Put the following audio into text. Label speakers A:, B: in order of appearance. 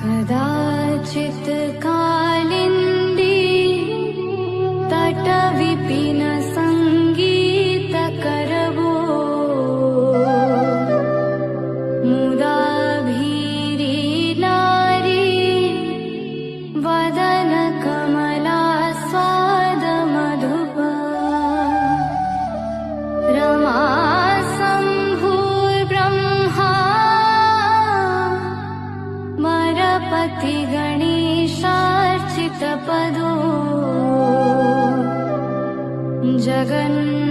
A: कदाचित् कालिन्दी तटविपिन सङ्गीतकरवो मुदा भीरी नारी वदन कमला स्वाद मधुपा रमा पति गणेशार्चितपदो जगन्